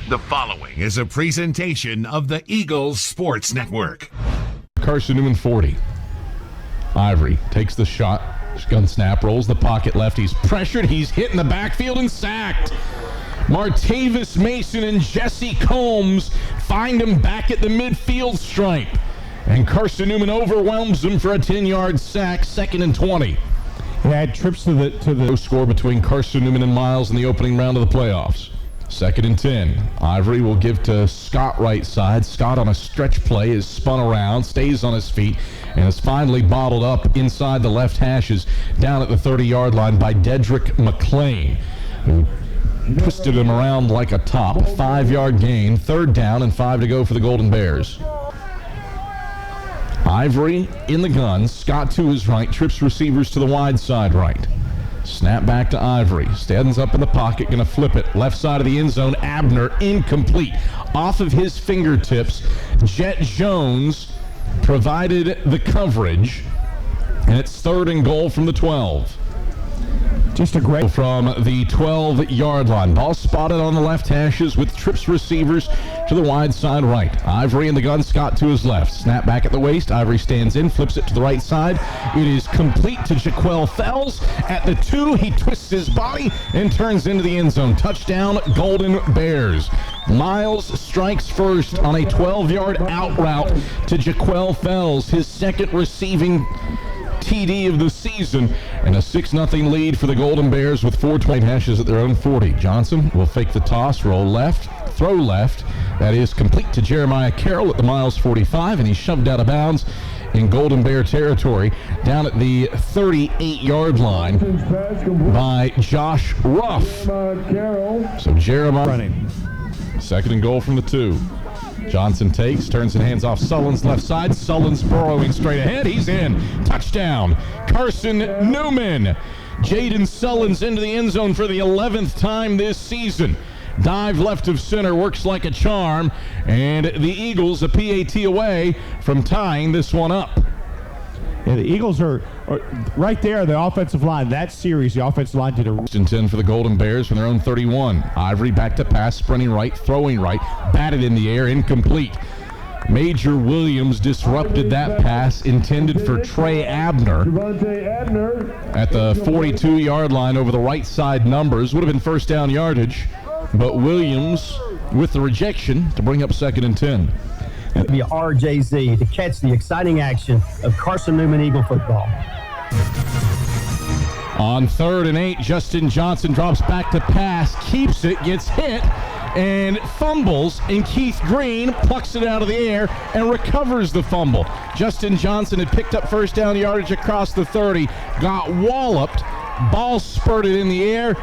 The following is a presentation of the Eagles Sports Network. Carson-Newman 40. Ivory takes the shot. Gun snap, rolls the pocket left. He's pressured. He's hit in the backfield and sacked. Martavis Mason and Jesse Combs find him back at the midfield stripe. And Carson-Newman overwhelms him for a 10-yard sack, 2nd and 20. He had trips to the score between Carson-Newman and Miles in the opening round of the playoffs. 2nd and 10. Ivory will give to Scott right side. Scott on a stretch play is spun around, stays on his feet, and is finally bottled up inside the left hashes down at the 30-yard line by Dedrick McLean, who twisted him around like a top. 5-yard gain, 3rd down, and 5 to go for the Golden Bears. Ivory in the gun. Scott to his right, trips receivers to the wide side right. Snap back to Ivory. Stands up in the pocket, going to flip it. Left side of the end zone, Abner, incomplete. Off of his fingertips, Jet Jones provided the coverage, and it's 3rd and goal from the 12. just a great from the 12-yard line. Ball spotted on the left hashes with trips receivers to the wide side right. Ivory in the gun, Scott to his left. Snap back at the waist. Ivory stands in, flips it to the right side. It is complete to Jaquel Fells. At the 2, he twists his body and turns into the end zone. Touchdown, Golden Bears. Miles strikes first on a 12-yard out route to Jaquel Fells, his second receiving TD of the season, and a 6-0 lead for the Golden Bears with 4:20 hashes at their own 40. Johnson will fake the toss, roll left, throw left. That is complete to Jeremiah Carroll at the Miles 45, and he's shoved out of bounds in Golden Bear territory down at the 38-yard line by Josh Ruff. So Jeremiah running. 2nd and goal from the 2. Johnson takes, turns and hands off Sullins left side. Sullins burrowing straight ahead. He's in. Touchdown, Carson-Newman. Jaden Sullins into the end zone for the 11th time this season. Dive left of center, works like a charm, and the Eagles a PAT away from tying this one up. Yeah, the Eagles are right there, the offensive line. That series, the offensive line did a... 10 for the Golden Bears from their own 31. Ivory back to pass, sprinting right, throwing right, batted in the air, incomplete. Major Williams disrupted that pass intended for Trey Abner at the 42-yard line over the right side numbers. Would have been first down yardage, but Williams with the rejection to bring up 2nd and 10. Be RJZ to catch the exciting action of Carson-Newman Eagle football. On 3rd and 8, Justin Johnson drops back to pass, keeps it, gets hit, and fumbles, and Keith Green plucks it out of the air and recovers the fumble. Justin Johnson had picked up first down yardage across the 30, got walloped, ball spurted in the air,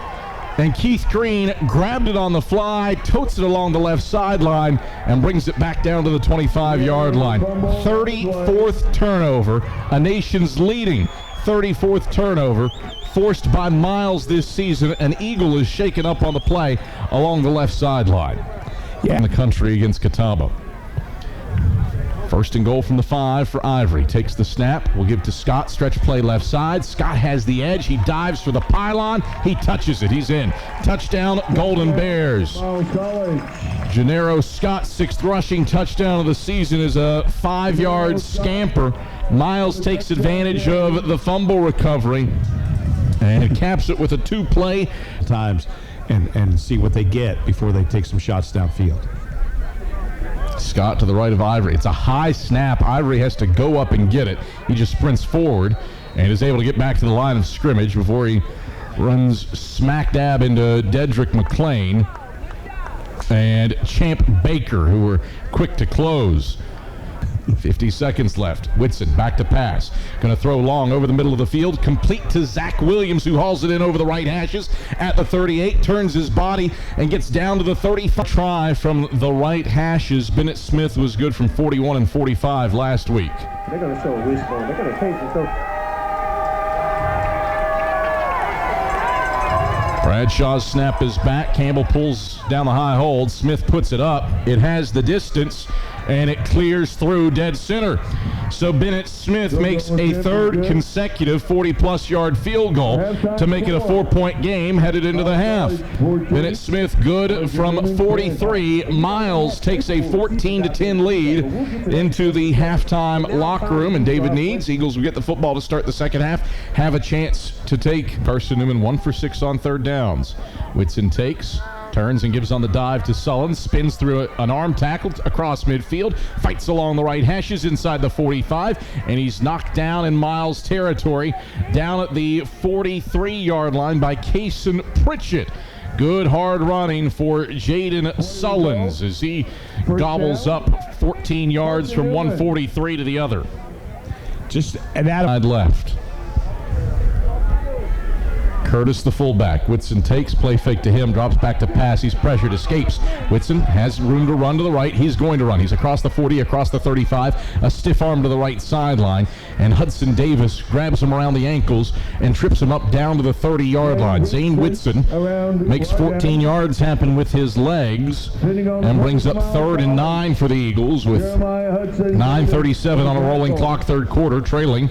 and Keith Green grabbed it on the fly, totes it along the left sideline, and brings it back down to the 25-yard line. 34th turnover, a nation's leading 34th turnover, forced by Miles this season. An Eagle is shaken up on the play along the left sideline. In the country against Catawba. 1st and goal from the 5 for Ivory. Takes the snap. We'll give to Scott. Stretch play left side. Scott has the edge. He dives for the pylon. He touches it. He's in. Touchdown, Golden Bears. Gennaro Scott's 6th rushing touchdown of the season is a 5-yard scamper. Miles takes advantage of the fumble recovery and caps it with a 2-play. Times and see what they get before they take some shots downfield. Scott to the right of Ivory. It's a high snap. Ivory has to go up and get it. He just sprints forward and is able to get back to the line of scrimmage before he runs smack dab into Dedrick McLean and Champ Baker, who were quick to close. 50 seconds left. Whitson back to pass. Going to throw long over the middle of the field. Complete to Zach Williams, who hauls it in over the right hashes at the 38. Turns his body and gets down to the 35. Try from the right hashes. Bennett Smith was good from 41 and 45 last week. They're going to show a wishbone. They're going to change it. Bradshaw's snap is back. Campbell pulls down the high hold. Smith puts it up. It has the distance and it clears through dead center. So Bennett Smith makes a third consecutive 40-plus yard field goal to make it a 4-point game headed into the half. Bennett Smith good from 43. Miles takes a 14-10 lead into the halftime locker room, and David Needs, Eagles will get the football to start the second half, have a chance to take Carson-Newman 1 for 6 on third downs. Whitson takes, turns and gives on the dive to Sullins, spins through an arm tackle across midfield, fights along the right hashes inside the 45, and he's knocked down in Miles territory down at the 43-yard line by Kason Pritchett. Good hard running for Jaden Sullins as he gobbles up 14 yards from 143 to the other. Just an out left. Curtis, the fullback. Whitson takes, play fake to him, drops back to pass. He's pressured, escapes. Whitson has room to run to the right. He's going to run. He's across the 40, across the 35, a stiff arm to the right sideline, and Hudson Davis grabs him around the ankles and trips him up down to the 30-yard line. Zane Whitson makes 14 yards happen with his legs and brings up 3rd and 9 for the Eagles with 9:37 on a rolling clock, third quarter, trailing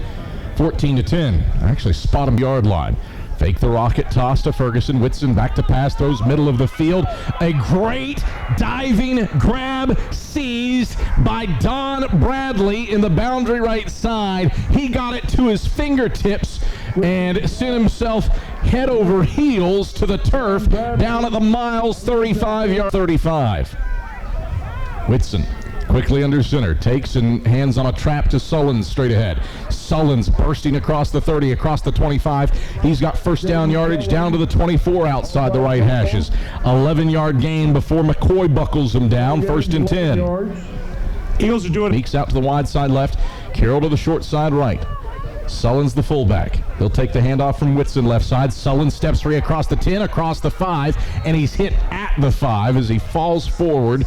14-10. Actually spot him yard line. Fake the rocket toss to Ferguson. Whitson back to pass, throws middle of the field. A great diving grab seized by Don Bradley in the boundary right side. He got it to his fingertips and sent himself head over heels to the turf down at the Miles 35-yard 35. Whitson quickly under center, takes and hands on a trap to Sullins straight ahead. Sullins bursting across the 30, across the 25. He's got first down yardage down to the 24 outside the right hashes. 11-yard gain before McCoy buckles him down, 1st and 10. Eagles are doing it. Meeks out to the wide side left, Carroll to the short side right. Sullins the fullback. He'll take the handoff from Whitson left side. Sullins steps free across the 10, across the 5, and he's hit at the 5 as he falls forward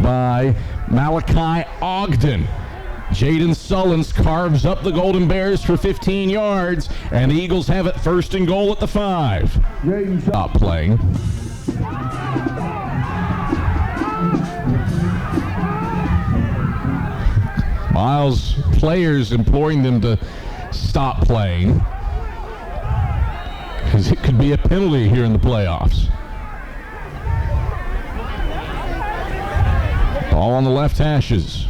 by Malachi Ogden. Jaden Sullins carves up the Golden Bears for 15 yards, and the Eagles have it 1st and goal at the 5. Stop playing. Miles players imploring them to stop playing because it could be a penalty here in the playoffs. Ball on the left hashes.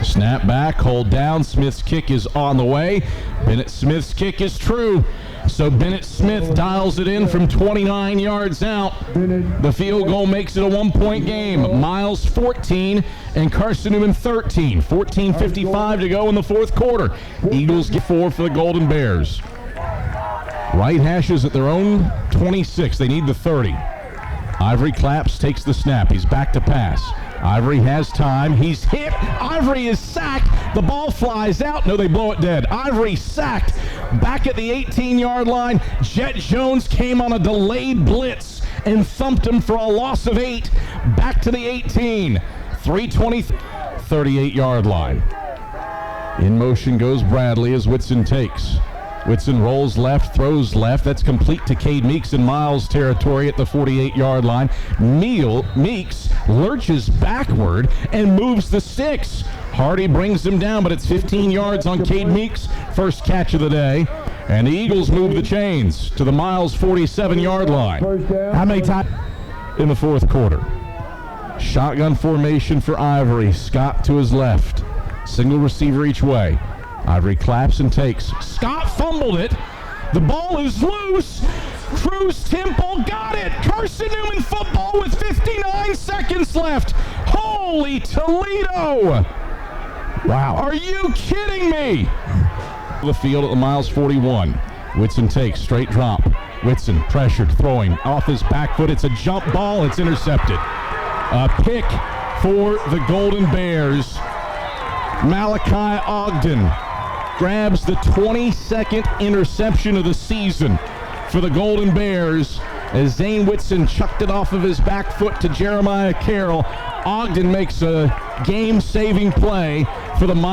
Snap back, hold down. Smith's kick is on the way. Bennett Smith's kick is true. So Bennett Smith dials it in from 29 yards out. The field goal makes it a 1-point game. Miles 14 and Carson-Newman 13. 14:55 to go in the 4th quarter. Eagles get 4 for the Golden Bears. Right hashes at their own 26. They need the 30. Ivory Claps takes the snap. He's back to pass. Ivory has time. He's hit. Ivory is sacked. The ball flies out. No, they blow it dead. Ivory sacked. Back at the 18-yard line, Jet Jones came on a delayed blitz and thumped him for a loss of 8. Back to the 18. 3:20, 38-yard line. In motion goes Bradley as Whitson takes. Whitson rolls left, throws left. That's complete to Cade Meeks in Miles territory at the 48-yard line. Meeks lurches backward and moves the sticks. Hardy brings him down, but it's 15 yards on Cade Meeks' first catch of the day. And the Eagles move the chains to the Miles 47-yard line. How many times in the 4th quarter? Shotgun formation for Ivory. Scott to his left. Single receiver each way. Ivory claps and takes. Scott fumbled it. The ball is loose. Cruz Temple got it. Carson-Newman football with 59 seconds left. Holy Toledo! Wow. Are you kidding me? The field at the Miles 41. Whitson takes, straight drop. Whitson pressured, throwing off his back foot. It's a jump ball. It's intercepted. A pick for the Golden Bears. Malachi Ogden grabs the 22nd interception of the season for the Golden Bears as Zane Whitson chucked it off of his back foot to Jeremiah Carroll. Ogden makes a game-saving play for the